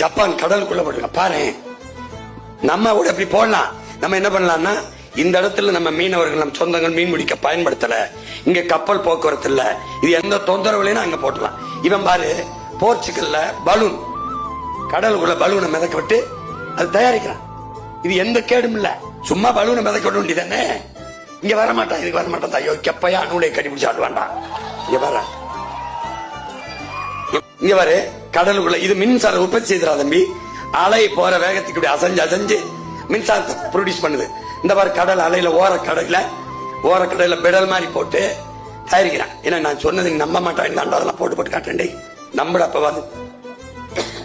Japan கடலுக்குள்ள போடுங்க பாரு. நம்ம கூட எப்படி போடலாம். நம்ம என்ன பண்ணலாம்னா, இந்த இடத்துல நம்ம மீனவர்கள் நம்ம சொந்தங்கள் மீன் பிடிக்க பயன்படுத்தல, இங்க கப்பல் போக்குவரத்து இல்ல, இது எந்த தொந்தரவுலையும் அங்க போட்டலாம். இவன் பாரு, போர்ச்சுகல்ல பலூன், கடலுக்குள்ள பலூனை மிதக்க விட்டு அது தயாரிக்கிறான். இது எந்த கேடும் இல்ல, சும்மா பலூனை மிதக்க விட வேண்டியதானே. இங்க வர மாட்டான், இதுக்கு வர மாட்டான். ஐயோ கெப்பையா அணுலை கடிபிடிச்சு ஆடுவான்டா. இங்க வர, இங்க வர கடலுக்குள்ள இது மின்சார உற்பத்தி செய்தா தம்பி. அலை போற வேகத்துக்கு அசைஞ்சு அசைஞ்சு மின்சாரத்தை ப்ரொடியூஸ் பண்ணுது. இந்த மாதிரி கடல் அலையில ஓரக்கடையில பெடல் மாதிரி போட்டு தயாரிக்கிறான். ஏன்னா நான் சொன்னது நம்ப மாட்டான், அதெல்லாம் போட்டு போட்டு காட்டேன். நம்பட அப்பவாது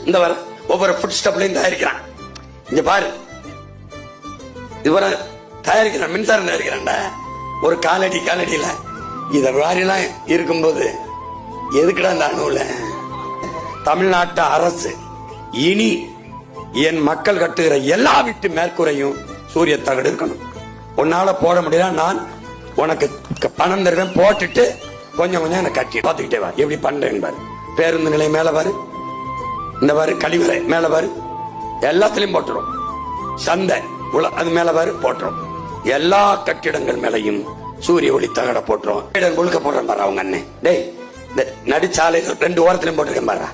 இந்த வர ஒவ்வொரு ஃபுட் ஸ்டெப்லையும் தயாரிக்கிறான். இங்க பாரு, இவர தயாரிக்கிறான், மின்சாரம் தயாரிக்கிறான்டா. ஒரு காலடியில இத மாதிரிலாம் இருக்கும்போது எதுக்குடா அந்த அணுல. தமிழ்நாட்டு அரசு இனி என் மக்கள் கட்டுகிற எல்லா வீட்டு மேற்கூரையும் சூரிய தகடு இருக்கணும். உன்னால போட முடியல, நான் உனக்கு பணம் தருவேன், போட்டுட்டு கொஞ்சம் கொஞ்சம் எனக்கு கட்டி பார்த்துக்கிட்டே வா எப்படி பண்றேன்னு பாரு. பேருந்து நிலையம் மேல பாரு, இந்த பாரு கழிவறை மேல பாரு, எல்லாத்திலையும் போட்டுரும். சந்தை அது மேல பாரு போட்டுரும். எல்லா கட்டிடங்கள் மேலையும் சூரிய ஒளி தகட போட்டுரும். முழுக்க போடுறேன் பாரு அவங்க அண்ணன். டேய், இந்த நடுச்சாலை 2 ஓரத்திலும் போட்டிருக்கேன் பாரு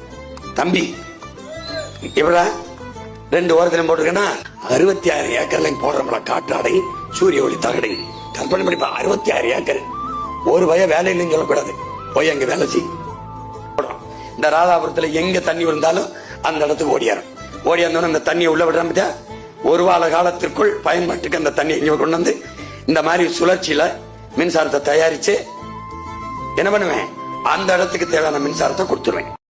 தம்பி. இவரா 2 ஓரத்திலும் போட்டிருக்கேன்னா 66 ஏக்கர்லையும் போடுறோம்ல காற்றாடை சூரிய ஒளி தகடை. கற்பனை பண்ணிப்பா, 66 ஏக்கர். ஒரு வய வேலை இல்லைன்னு சொல்லக்கூடாது, போய் அங்க வேலை செய்யும். இந்த ராதாபுரத்துல எங்க தண்ணி விழுந்தாலும் அந்த இடத்துக்கு ஓடியாந்தோன்னு அந்த தண்ணியை உள்ள விடுறா. ஒரு வார காலத்திற்குள் பயன்பாட்டுக்கு அந்த தண்ணியை கொண்டு வந்து இந்த மாதிரி சுழற்சியில மின்சாரத்தை தயாரிச்சு என்ன பண்ணுவேன், அந்த இடத்துக்கு தேவையான மின்சாரத்தை கொடுத்துருவேன்.